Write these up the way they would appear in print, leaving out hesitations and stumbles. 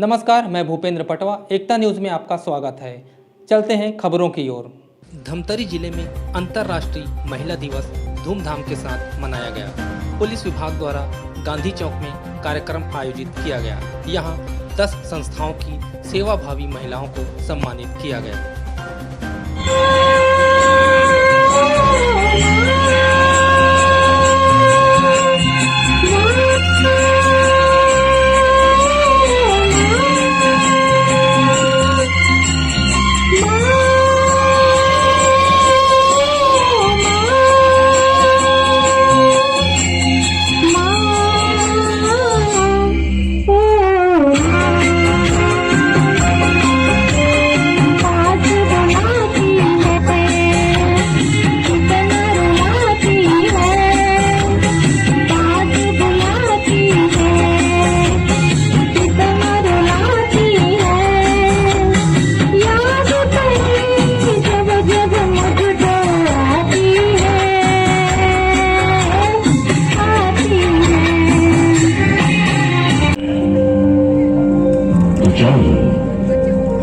नमस्कार, मैं भूपेंद्र पटवा। एकता न्यूज़ में आपका स्वागत है। चलते हैं खबरों की ओर। धमतरी जिले में अंतर्राष्ट्रीय महिला दिवस धूमधाम के साथ मनाया गया। पुलिस विभाग द्वारा गांधी चौक में कार्यक्रम आयोजित किया गया। यहां 10 संस्थाओं की सेवाभावी महिलाओं को सम्मानित किया गया।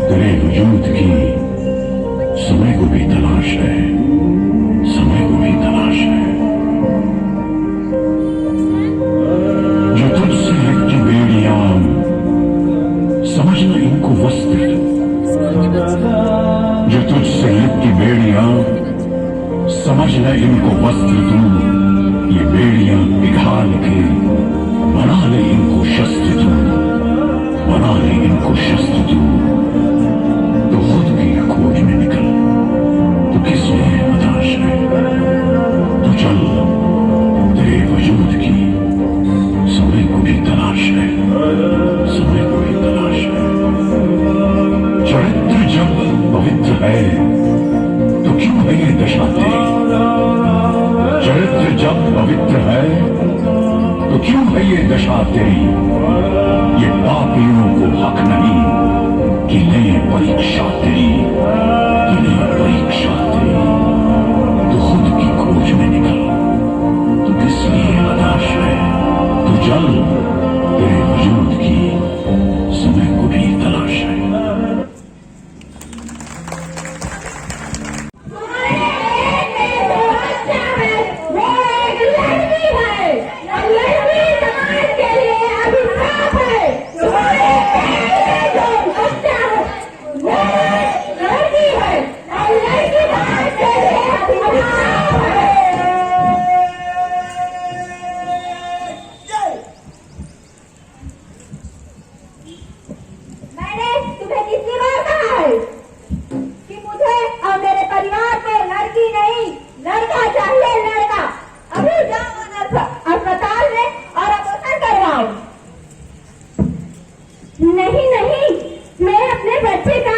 तेरे वजूद की समय को भी तलाश है, समय को भी तलाश है। जो तुझसे लिपटी बेड़ियां, समझना इनको वस्त्र। जो तुझसे लिपटी बेड़ियां, समझना इनको वस्त्र तू। ये बेड़ियां पिघाल के बना ले इनको शस्त्र तू, बना ले इनको शस्त्र तू। तो खुद की खोज में निकल, तो किस लिए हताश है। तो चल, तेरे वजूद की समय को भी तलाश है, समय को भी तलाश है। चरित्र जब पवित्र है तो क्यों है ये दशा तेरी। चरित्र जब पवित्र है तो क्यों है ये दशा तेरी। ये पापियों को हक नहीं कि ले परीक्षा तेरी, कि ले परीक्षा तेरी। तो खुद की खोज में निकल, तो किस लिए हताश है। तो चल, तेरे वजूद की समय को भी तलाश है। नहीं नहीं, मैं अपने बच्चे का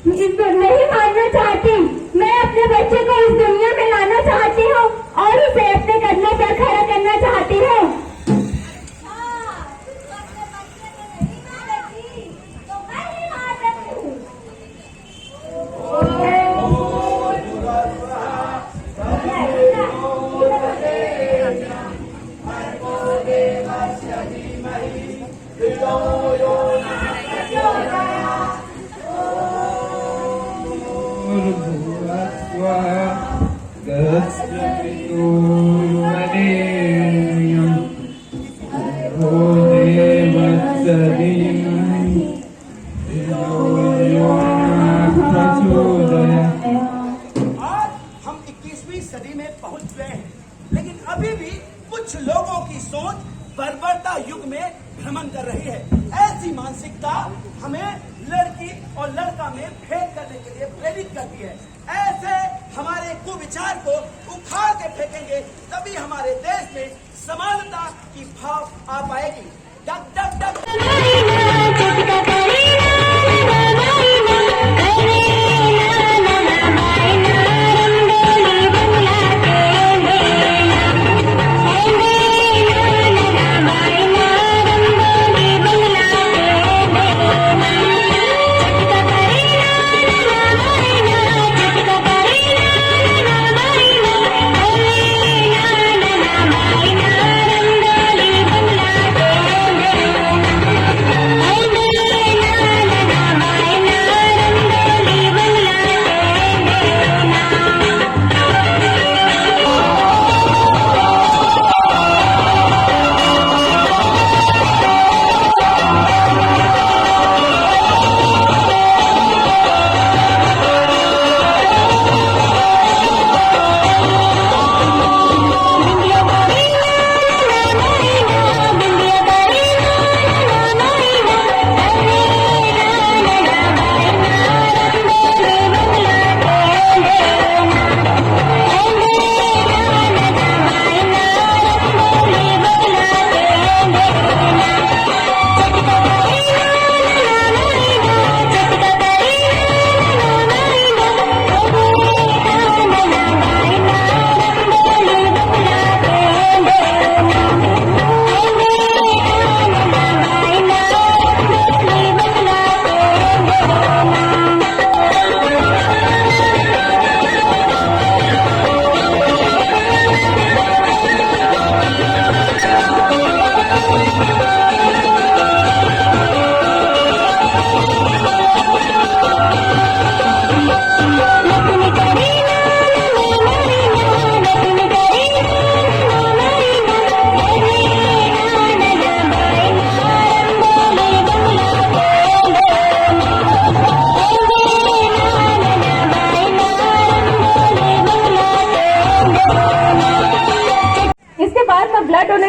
नहीं मानना चाहती। मैं अपने बच्चे को इस दुनिया में लाना चाहती हूँ और उसे अपने कदमों पर खड़ा करना चाहती हूँ। हम 21वीं सदी में पहुंच गए हैं, लेकिन अभी भी कुछ लोगों की सोच बर्बरता युग में भ्रमण कर रही है। ऐसी मानसिकता हमें लड़की और लड़का में भेद करने के लिए प्रेरित करती है। ऐसे हमारे कुविचार को उखाड़ के फेंकेंगे, तभी हमारे देश में समानता की भाव आ पाएगी। डग डग डग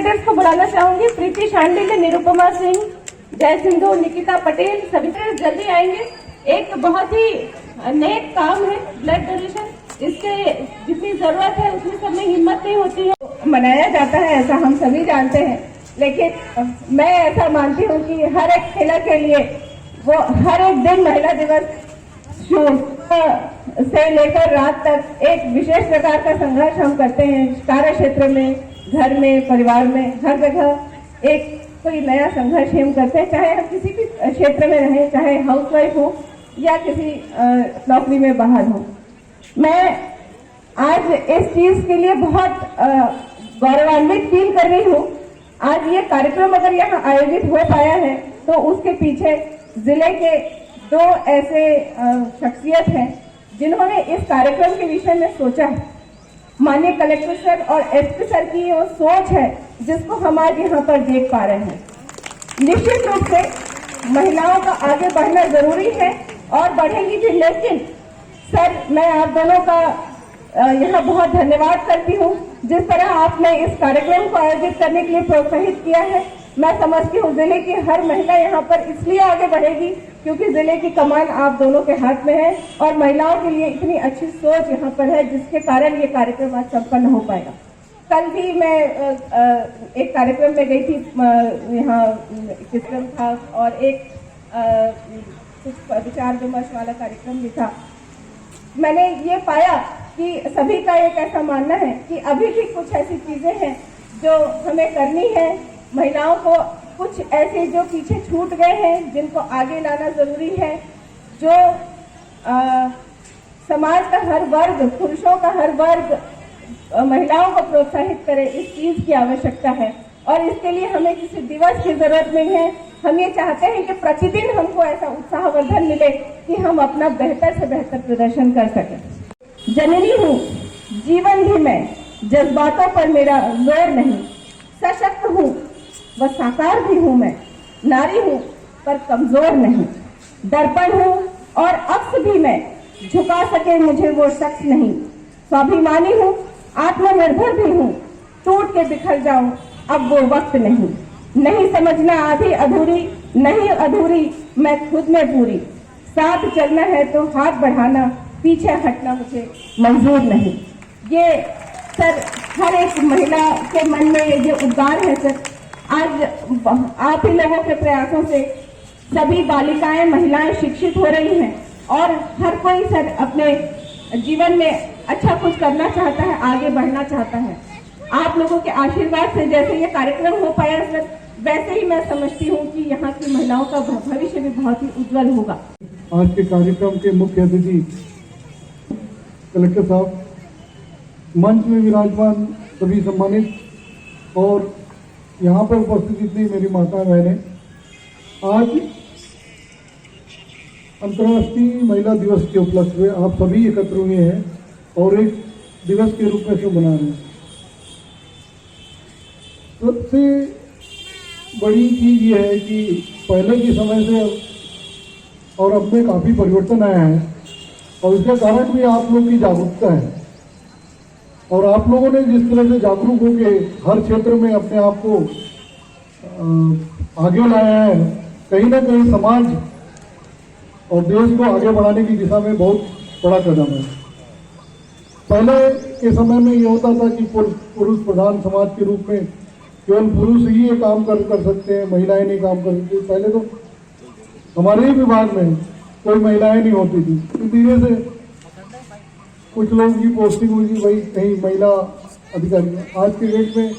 कैडेट्स को बुलाना चाहूंगी। प्रीति शांडिल्य, निरुपमा सिंह, जय सिंधु, निकिता पटेल, सभी जल्दी आएंगे। एक बहुत ही नेक काम है ब्लड डोनेशन, इसके जितनी जरूरत है उतनी सब में हिम्मत नहीं होती है। मनाया जाता है ऐसा हम सभी जानते हैं, लेकिन मैं ऐसा मानती हूँ कि हर एक महिला के लिए वो हर एक दिन महिला दिवस से लेकर रात तक एक विशेष प्रकार का संघर्ष हम करते हैं। कार्य क्षेत्र में, घर में, परिवार में, हर जगह एक कोई नया संघर्ष हम करते हैं, चाहे हम किसी भी क्षेत्र में रहें, चाहे हाउसवाइफ हो या किसी नौकरी में बाहर हो। मैं आज इस चीज के लिए बहुत गौरवान्वित फील कर रही हूँ। आज ये कार्यक्रम अगर यहाँ आयोजित हो पाया है तो उसके पीछे जिले के 2 ऐसे शख्सियत हैं जिन्होंने इस कार्यक्रम के विषय में सोचा है। माननीय कलेक्टर सर और एसपी सर की वो सोच है जिसको हम आज यहाँ पर देख पा रहे हैं। निश्चित रूप से महिलाओं का आगे बढ़ना जरूरी है और बढ़ेंगी भी, लेकिन सर मैं आप दोनों का यहाँ बहुत धन्यवाद करती हूँ जिस तरह आपने इस कार्यक्रम को आयोजित करने के लिए प्रोत्साहित किया है। मैं समझती हूँ जिले की हर महिला यहाँ पर इसलिए आगे बढ़ेगी क्योंकि जिले की कमान आप दोनों के हाथ में है और महिलाओं के लिए इतनी अच्छी सोच यहाँ पर है जिसके कारण ये कार्यक्रम आज संपन्न हो पाएगा। कल भी मैं एक कार्यक्रम में गई थी, यहाँ कार्यक्रम था और एक कुछ विचार विमर्श वाला कार्यक्रम भी था। मैंने ये पाया कि सभी का एक ऐसा मानना है कि अभी भी कुछ ऐसी चीजें हैं जो हमें करनी है। महिलाओं को कुछ ऐसे जो पीछे छूट गए हैं जिनको आगे लाना जरूरी है। जो समाज का हर वर्ग, पुरुषों का हर वर्ग महिलाओं को प्रोत्साहित करे, इस चीज की आवश्यकता है और इसके लिए हमें किसी दिवस की जरूरत नहीं है। हम ये चाहते हैं कि प्रतिदिन हमको ऐसा उत्साहवर्धन मिले कि हम अपना बेहतर से बेहतर प्रदर्शन कर सकें। जननी हूँ, जीवन भी मैं, जज्बातों पर मेरा जोर नहीं, सशक्त हूँ व साकार भी हूँ मैं, नारी हूँ पर कमजोर नहीं, दर्पण हूँ और अक्स भी मैं, झुका सके मुझे वो शख्स नहीं, स्वाभिमानी हूँ, आत्मनिर्भर भी हूँ, टूट के बिखर जाऊं अब वो वक्त नहीं, नहीं समझना आधी अधूरी, नहीं अधूरी मैं खुद में पूरी, साथ चलना है तो हाथ बढ़ाना, पीछे हटना मुझे मंजूर नहीं। ये सर हर एक महिला के मन में ये उद्गार है सर। आज आप ही लोगों के प्रयासों से सभी बालिकाएं, महिलाएं शिक्षित हो रही हैं और हर कोई सर अपने जीवन में अच्छा कुछ करना चाहता है, आगे बढ़ना चाहता है। आप लोगों के आशीर्वाद से जैसे ये कार्यक्रम हो पाया सर, वैसे ही मैं समझती हूँ कि यहाँ की महिलाओं का भविष्य भी बहुत ही उज्जवल होगा। आज के कार्यक्रम के मुख्य अतिथि कलेक्टर साहब, मंच में विराजमान सभी सम्मानित और यहाँ पर उपस्थित जितनी मेरी माताएं बहनें, आज अंतर्राष्ट्रीय महिला दिवस के उपलक्ष्य में आप सभी एकत्र हुए हैं और एक दिवस के रूप में इसको मना रहे हैं। सबसे बड़ी चीज ये है कि पहले के समय से और अब में काफी परिवर्तन आया है और इसका कारण भी आप लोग की जागरूकता है और आप लोगों ने जिस तरह से जागरूक होकर हर क्षेत्र में अपने आप को आगे लाया है, कहीं ना कहीं समाज और देश को आगे बढ़ाने की दिशा में बहुत बड़ा कदम है। पहले के समय में ये होता था कि पुरुष प्रधान समाज के रूप में केवल पुरुष ही ये काम कर सकते हैं, महिलाएं नहीं काम कर सकती। पहले तो हमारे ही विभाग में कोई महिलाएं नहीं होती थी, तो धीरे से कुछ लोगों की पोस्टिंग हुई थी, भाई कहीं महिला अधिकारी। आज के डेट में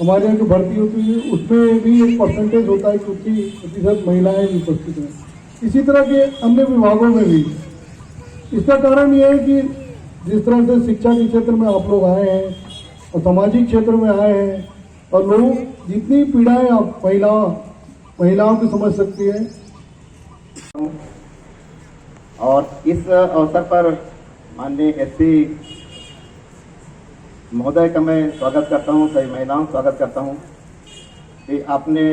हमारे यहाँ जो भर्ती होती है उसमें भी एक परसेंटेज होता है क्योंकि प्रतिशत महिलाएं भी उपस्थित हैं। इसी तरह के अन्य विभागों में भी। इसका कारण यह है कि जिस तरह से शिक्षा के क्षेत्र में आप लोग आए हैं और सामाजिक क्षेत्र में आए हैं और लोग जितनी पीड़ाएं आप महिलाओं की समझ सकती है। और इस अवसर पर माननीय एसपी महोदय का मैं स्वागत करता हूं, सभी महिलाओं का स्वागत करता हूं कि आपने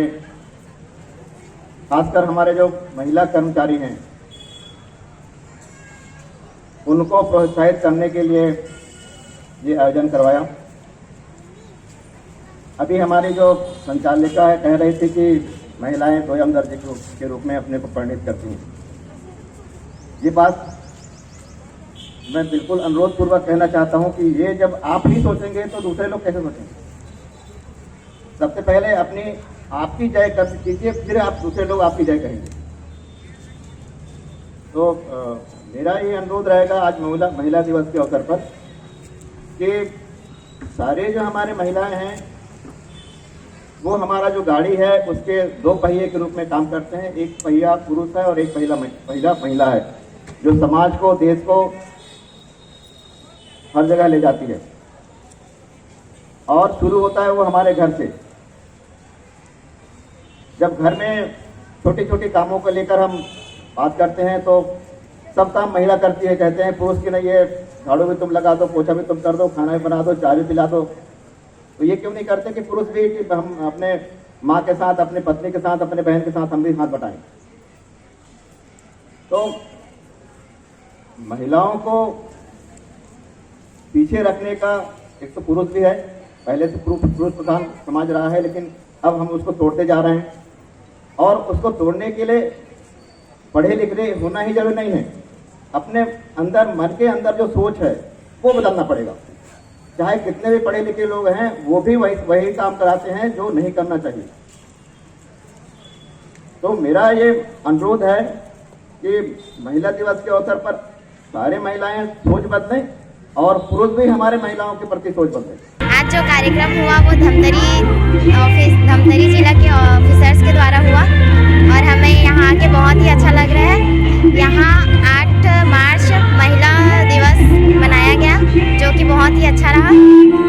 खासकर हमारे जो महिला कर्मचारी हैं उनको प्रोत्साहित करने के लिए ये आयोजन करवाया। अभी हमारी जो संचालिका है कह रही थी कि महिलाएं दोयम दर्जे के रूप में अपने को परिणित करती हैं। ये बात मैं बिल्कुल अनुरोध पूर्वक कहना चाहता हूं कि ये जब आप ही सोचेंगे तो दूसरे लोग कैसे सोचेंगे। सबसे पहले अपनी आपकी जय कर कीजिए, फिर आप दूसरे लोग आपकी जय कहेंगे। तो मेरा ये अनुरोध रहेगा आज महिला दिवस के अवसर पर कि सारे जो हमारे महिलाएं हैं वो हमारा जो गाड़ी है उसके 2 पहिए के रूप में काम करते हैं। एक पहिया पुरुष है और एक पहिला महिला है, जो समाज को, देश को हर जगह ले जाती है। और शुरू होता है वो हमारे घर से। जब घर में छोटे छोटे कामों को लेकर हम बात करते हैं तो सब काम महिला करती है। कहते हैं पुरुष की नहीं, ये झाड़ू भी तुम लगा दो, पोछा भी तुम कर दो, खाना भी बना दो, चाय भी पिला दो। तो ये क्यों नहीं करते कि पुरुष भी, कि हम अपने माँ के साथ, अपने पत्नी के साथ, अपने बहन के साथ हम भी हाथ बटाएं। तो महिलाओं को पीछे रखने का एक तो पुरुष भी है, पहले से पुरुष प्रधान समाज रहा है, लेकिन अब हम उसको तोड़ते जा रहे हैं। और उसको तोड़ने के लिए पढ़े लिखे होना ही जरूरी नहीं है, अपने अंदर, मन के अंदर जो सोच है वो बदलना पड़ेगा। चाहे कितने भी पढ़े लिखे लोग हैं वो भी वही काम कराते हैं जो नहीं करना चाहिए। तो मेरा ये अनुरोध है कि महिला दिवस के अवसर पर सारे महिलाएं सोच बदलें और पुरुष भी हमारे महिलाओं के प्रति सोच बदलें। आज जो कार्यक्रम हुआ वो धमतरी जिला के ऑफिसर्स के द्वारा हुआ और हमें यहाँ आके बहुत ही अच्छा लग रहा है। यहाँ 8 मार्च महिला दिवस मनाया गया जो कि बहुत ही अच्छा रहा।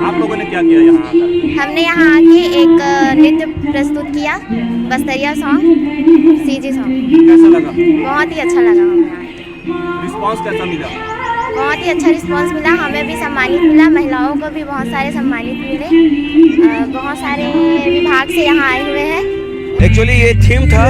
आप लोगों ने क्या किया यहाँ आकर? हमने यहाँ आके एक नृत्य प्रस्तुत किया, बस्तरिया सॉन्ग, सीजी सॉन्ग। कैसा लगा? बहुत ही अच्छा लगा हमें। रिस्पांस कैसा मिला? बहुत ही अच्छा रिस्पांस मिला, हमें भी सम्मानित मिला, महिलाओं को भी बहुत सारे सम्मानित मिले। बहुत सारे विभाग से यहाँ आए हुए हैं। एक्चुअली ये थीम था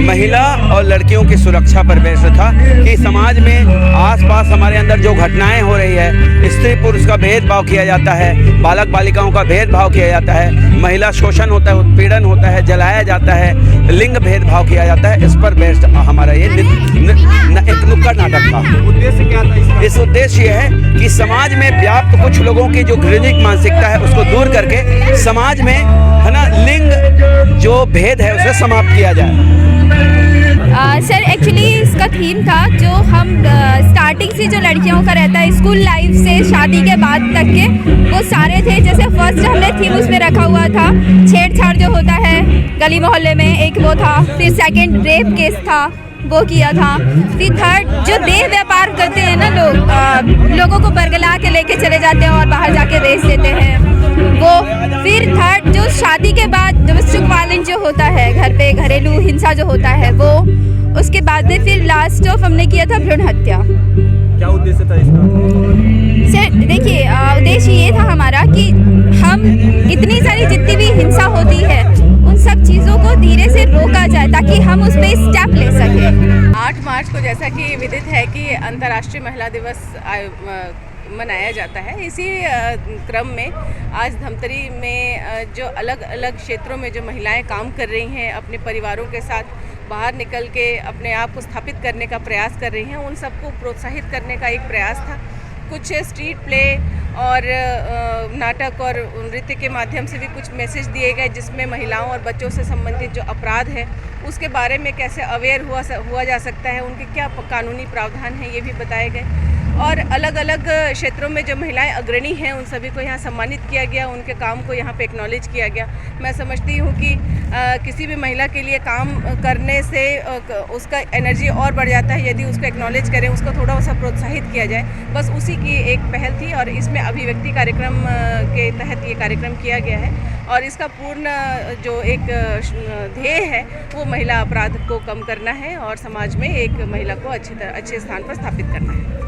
महिला और लड़कियों की सुरक्षा पर बेस्ड था कि समाज में आसपास हमारे अंदर जो घटनाएं हो रही है, स्त्री पुरुष का भेदभाव किया जाता है, बालक बालिकाओं का भेदभाव किया जाता है, महिला शोषण होता है, उत्पीड़न होता है, जलाया जाता है, लिंग भेदभाव किया जाता है, इस पर बेस्ड हमारा ये एक नुक्कड़ नाटक था। उद्देश्य क्या था? इस उद्देश्य ये है कि समाज में व्याप्त कुछ लोगों की जो घृणित मानसिकता है उसको दूर करके समाज में, है ना, लिंग जो भेद है उसे समाप्त किया जाए। सर एक्चुअली इसका थीम था जो हम स्टार्टिंग से जो लड़कियों का रहता है स्कूल लाइफ से शादी के बाद तक के, वो सारे थे। जैसे फर्स्ट हमने थीम उसमें रखा हुआ था छेड़छाड़ जो होता है गली मोहल्ले में, एक वो था। फिर सेकंड रेप केस था, वो किया था। फिर थर्ड जो देह व्यापार करते हैं ना लोगों को बरगला के लेके चले जाते हैं और बाहर जाके बेच देते हैं वो। फिर थर्ड जो शादी के बाद डोमेस्टिक वायलेंस जो होता है, घर पे घरेलू हिंसा जो होता है वो। उसके बाद में फिर लास्ट ऑफ हमने किया था भ्रूण हत्या। क्या उद्देश्य था इसका? सर देखिए, उद्देश्य ये था हमारा कि हम इतनी सारी जितनी भी हिंसा होती है उन सब चीज़ों को धीरे से रोका जाए ताकि हम उस पर स्टेप ले सकें। 8 मार्च को जैसा कि विदित है कि अंतर्राष्ट्रीय महिला दिवस मनाया जाता है। इसी क्रम में आज धमतरी में जो अलग अलग क्षेत्रों में जो महिलाएं काम कर रही हैं, अपने परिवारों के साथ बाहर निकल के अपने आप को स्थापित करने का प्रयास कर रही हैं, उन सबको प्रोत्साहित करने का एक प्रयास था। कुछ स्ट्रीट प्ले और नाटक और नृत्य के माध्यम से भी कुछ मैसेज दिए गए जिसमें महिलाओं और बच्चों से संबंधित जो अपराध है उसके बारे में कैसे अवेयर हुआ जा सकता है, उनके क्या कानूनी प्रावधान हैं ये भी बताए गए। और अलग अलग क्षेत्रों में जो महिलाएं अग्रणी हैं उन सभी को यहाँ सम्मानित किया गया, उनके काम को यहाँ पे एक्नॉलेज किया गया। मैं समझती हूँ कि किसी भी महिला के लिए काम करने से उसका एनर्जी और बढ़ जाता है यदि उसको एक्नॉलेज करें, उसको थोड़ा सा प्रोत्साहित किया जाए। बस उसी की एक पहल थी और इसमें अभिव्यक्ति कार्यक्रम के तहत ये कार्यक्रम किया गया है। और इसका पूर्ण जो एक ध्येय है वो महिला अपराध को कम करना है और समाज में एक महिला को अच्छे स्थान पर स्थापित करना है।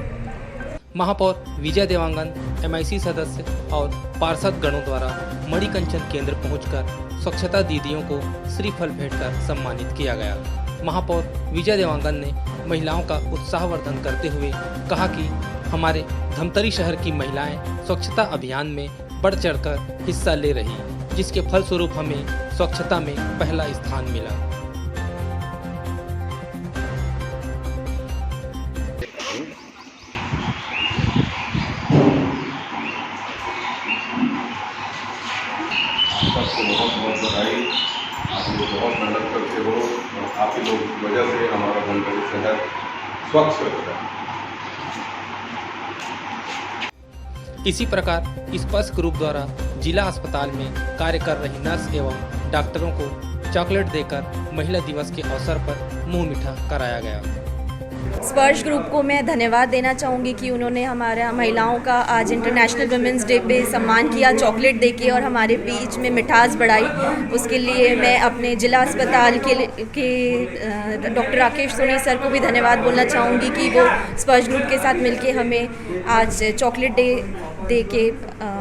महापौर विजय देवांगन, MIC सदस्य और पार्षद गणों द्वारा मणिकंचन केंद्र पहुंचकर स्वच्छता दीदियों को श्रीफल भेंटकर सम्मानित किया गया। महापौर विजय देवांगन ने महिलाओं का उत्साहवर्धन करते हुए कहा कि हमारे धमतरी शहर की महिलाएं स्वच्छता अभियान में बढ़ चढ़कर हिस्सा ले रही, जिसके फलस्वरूप हमें स्वच्छता में पहला स्थान मिला। सबको बहुत बहुत बधाई। आप लोग बहुत मेहनत करते हो और आप ही लोग की वजह से हमारा धमतरी शहर स्वच्छ रहता है। इसी प्रकार स्पर्श ग्रुप द्वारा जिला अस्पताल में कार्य कर रही नर्स एवं डॉक्टरों को चॉकलेट देकर महिला दिवस के अवसर पर मुंह मीठा कराया गया। स्पर्श ग्रुप को मैं धन्यवाद देना चाहूँगी कि उन्होंने हमारा महिलाओं का आज इंटरनेशनल वुमेंस डे पे सम्मान किया चॉकलेट देके और हमारे बीच में मिठास बढ़ाई। उसके लिए मैं अपने जिला अस्पताल के डॉक्टर राकेश सोनी सर को भी धन्यवाद बोलना चाहूँगी कि वो स्पर्श ग्रुप के साथ मिलके हमें आज चॉकलेट डे दे के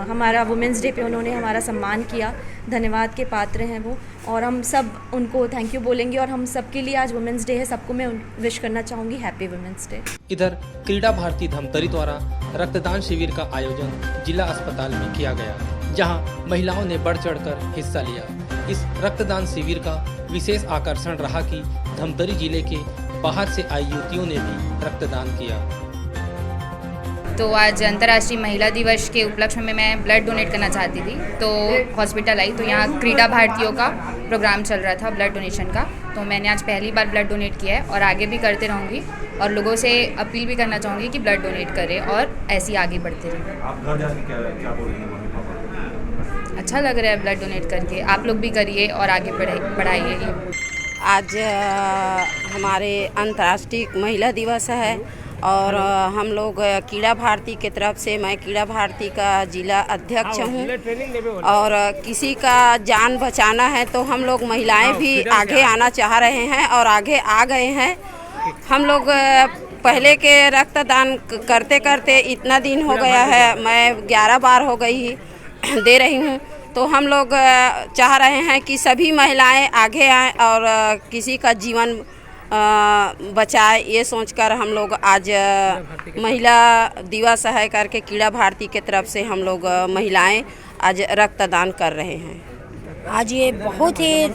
हमारा वुमेंस डे पे उन्होंने हमारा सम्मान किया। धन्यवाद के पात्र हैं वो, और हम सब उनको थैंक यू बोलेंगे। और हम सबके लिए आज वुमेंस डे है, सबको मैं विश करना चाहूँगी हैप्पी वुमेंस डे। इधर क्रीड़ा भारती धमतरी द्वारा रक्तदान शिविर का आयोजन जिला अस्पताल में किया गया, जहां महिलाओं ने बढ़ चढ़कर हिस्सा लिया। इस रक्तदान शिविर का विशेष आकर्षण रहा कि धमतरी जिले के बाहर से आई युवतियों ने भी रक्तदान किया। तो आज अंतर्राष्ट्रीय महिला दिवस के उपलक्ष्य में मैं ब्लड डोनेट करना चाहती थी, तो हॉस्पिटल आई तो यहाँ क्रीड़ा भारतीयों का प्रोग्राम चल रहा था ब्लड डोनेशन का, तो मैंने आज पहली बार ब्लड डोनेट किया है और आगे भी करते रहूँगी और लोगों से अपील भी करना चाहूँगी कि ब्लड डोनेट करें और ऐसे ही आगे बढ़ते रहें। आप घर जाके क्या बोल रही हैं? अच्छा लग रहा है ब्लड डोनेट करके, आप लोग भी करिए और आगे बढ़ाइए। आज हमारे अंतर्राष्ट्रीय महिला दिवस है और हम लोग क्रीड़ा भारती की तरफ से, मैं क्रीड़ा भारती का जिला अध्यक्ष हूँ और किसी का जान बचाना है तो हम लोग महिलाएं भी आगे आना चाह रहे हैं और आगे आ गए हैं। हम लोग पहले के रक्तदान करते करते इतना दिन हो गया है, मैं 11 बार हो गई दे रही हूँ, तो हम लोग चाह रहे हैं कि सभी महिलाएं आगे आएँ और किसी का जीवन बचाए। ये सोचकर हम लोग आज महिला दिवस है करके क्रीड़ा भारती के तरफ से हम लोग महिलाएं आज रक्तदान कर रहे हैं। आज ये बहुत ही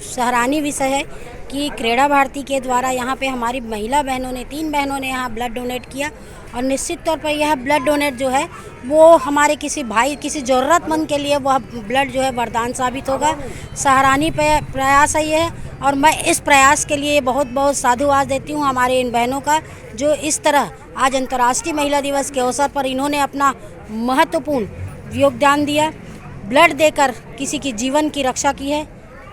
सराहनीय विषय है कि क्रीड़ा भारती के द्वारा यहाँ पे हमारी महिला बहनों ने 3 बहनों ने यहाँ ब्लड डोनेट किया और निश्चित तौर पर यह ब्लड डोनेट जो है वो हमारे किसी भाई किसी ज़रूरतमंद के लिए वह ब्लड जो है वरदान साबित होगा। सराहनीय प्रयास है ये, और मैं इस प्रयास के लिए बहुत बहुत साधुवाद देती हूँ हमारे इन बहनों का, जो इस तरह आज अंतर्राष्ट्रीय महिला दिवस के अवसर पर इन्होंने अपना महत्वपूर्ण योगदान दिया, ब्लड देकर किसी की जीवन की रक्षा की है।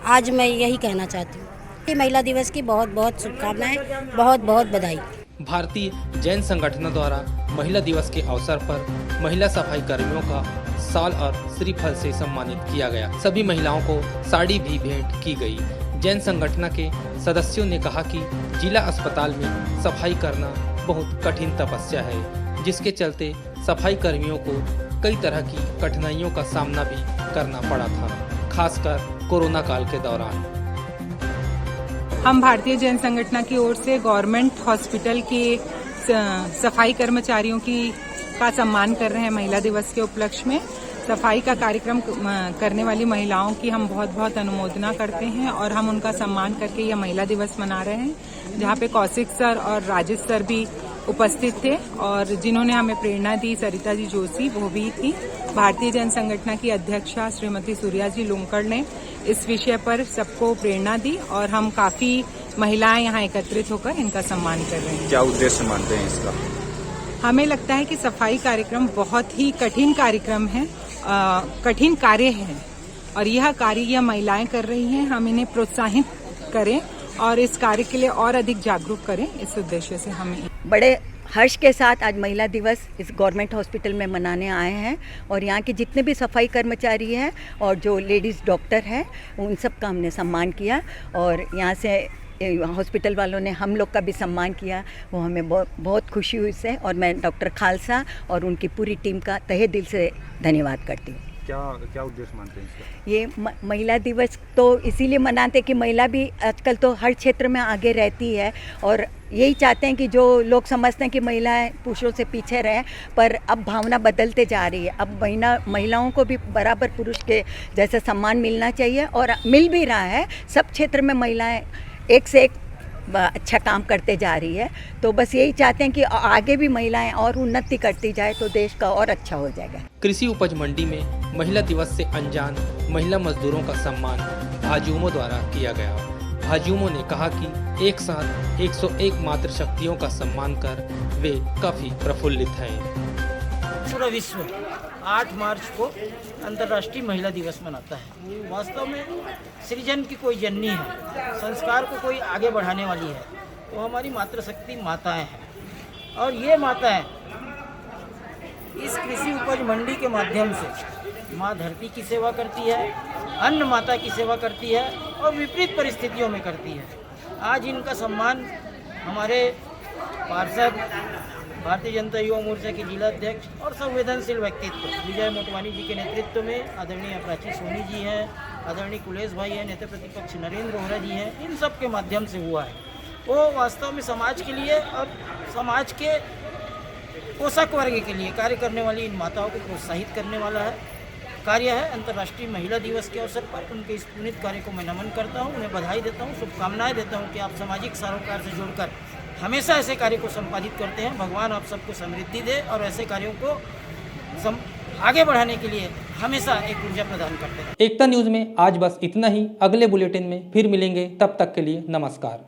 आज मैं यही कहना चाहती हूँ। महिला दिवस की बहुत बहुत शुभकामनाएं, बहुत बहुत बधाई। भारतीय जैन संगठनों द्वारा महिला दिवस के अवसर पर महिला सफाई कर्मियों का शाल और श्रीफल से सम्मानित किया गया। सभी महिलाओं को साड़ी भी भेंट की गई। जैन संगठन के सदस्यों ने कहा कि जिला अस्पताल में सफाई करना बहुत कठिन तपस्या है, जिसके चलते सफाई कर्मियों को कई तरह की कठिनाइयों का सामना भी करना पड़ा था, खासकर कोरोना काल के दौरान। हम भारतीय जैन संगठन की ओर से गवर्नमेंट हॉस्पिटल के सफाई कर्मचारियों का सम्मान कर रहे हैं। महिला दिवस के उपलक्ष्य में सफाई का कार्यक्रम करने वाली महिलाओं की हम बहुत बहुत अनुमोदना करते हैं और हम उनका सम्मान करके यह महिला दिवस मना रहे हैं, जहां पे कौशिक सर और राजेश सर भी उपस्थित थे और जिन्होंने हमें प्रेरणा दी, सरिता जी जोशी वो भी थी। भारतीय जैन संगठन की अध्यक्षा श्रीमती सूर्या जी लोंकड़ ने इस विषय पर सबको प्रेरणा दी और हम काफी महिलाएं यहाँ एकत्रित होकर इनका सम्मान कर रहे हैं। क्या उद्देश्य मानते हैं इसका? हमें लगता है कि सफाई कार्यक्रम बहुत ही कठिन कार्यक्रम है, कठिन कार्य है और यह कार्य यह महिलाएं कर रही हैं। हम इन्हें प्रोत्साहित करें और इस कार्य के लिए और अधिक जागरूक करें, इस उद्देश्य से हम बड़े हर्ष के साथ आज महिला दिवस इस गवर्नमेंट हॉस्पिटल में मनाने आए हैं और यहाँ के जितने भी सफाई कर्मचारी हैं और जो लेडीज़ डॉक्टर हैं उन सब का हमने सम्मान किया और यहाँ से हॉस्पिटल वालों ने हम लोग का भी सम्मान किया, वो हमें बहुत खुशी हुई इससे और मैं डॉक्टर खालसा और उनकी पूरी टीम का तहे दिल से धन्यवाद करती हूँ। क्या उद्देश्य मानते हैं इसका? ये महिला दिवस तो इसीलिए मनाते कि महिला भी आजकल तो हर क्षेत्र में आगे रहती है और यही चाहते हैं कि जो लोग समझते हैं कि महिलाएं पुरुषों से पीछे रहें, पर अब भावना बदलते जा रही है। अब महिलाओं को भी बराबर पुरुष के जैसा सम्मान मिलना चाहिए और मिल भी रहा है। सब क्षेत्र में महिलाएं एक से एक अच्छा काम करते जा रही है। तो बस यही चाहते हैं कि आगे भी महिलाएं और उन्नति करती जाए तो देश का और अच्छा हो जाएगा। कृषि उपज मंडी में महिला दिवस से अनजान महिला मजदूरों का सम्मान भाजयुमो द्वारा किया गया। भाजयुमो ने कहा कि एक साथ 101 मातृशक्तियों का सम्मान कर वे काफी प्रफुल्लित हैं। पूरा विश्व 8 मार्च को अंतर्राष्ट्रीय महिला दिवस मनाता है। वास्तव में सृजन की कोई जननी है, संस्कार को कोई आगे बढ़ाने वाली है, तो हमारी मातृशक्ति माताएं हैं। और ये माताएं इस कृषि उपज मंडी के माध्यम से माँ धरती की सेवा करती है, अन्न माता की सेवा करती है और विपरीत परिस्थितियों में करती है। आज इनका सम्मान हमारे पार्षद, भारतीय जनता युवा मोर्चा के जिला अध्यक्ष और संवेदनशील व्यक्तित्व विजय मोटवानी जी के नेतृत्व में आदरणीय प्राची सोनी जी हैं, आदरणीय कुलेश भाई हैं, नेता प्रतिपक्ष नरेंद्र रोहरा जी हैं, इन सब के माध्यम से हुआ है। वो वास्तव में समाज के लिए और समाज के पोषक वर्ग के लिए कार्य करने वाली इन माताओं को प्रोत्साहित करने वाला कार्य है। अंतर्राष्ट्रीय महिला दिवस के अवसर पर उनके इस पुनीत कार्य को मैं नमन करता हूँ, उन्हें बधाई देता हूँ, शुभकामनाएं देता हूँ कि आप सामाजिक सरोकार से जुड़कर हमेशा ऐसे कार्य को संपादित करते हैं। भगवान आप सबको समृद्धि दे और ऐसे कार्यों को आगे बढ़ाने के लिए हमेशा एक ऊर्जा प्रदान करते हैं। एकता न्यूज़ में आज बस इतना ही। अगले बुलेटिन में फिर मिलेंगे, तब तक के लिए नमस्कार।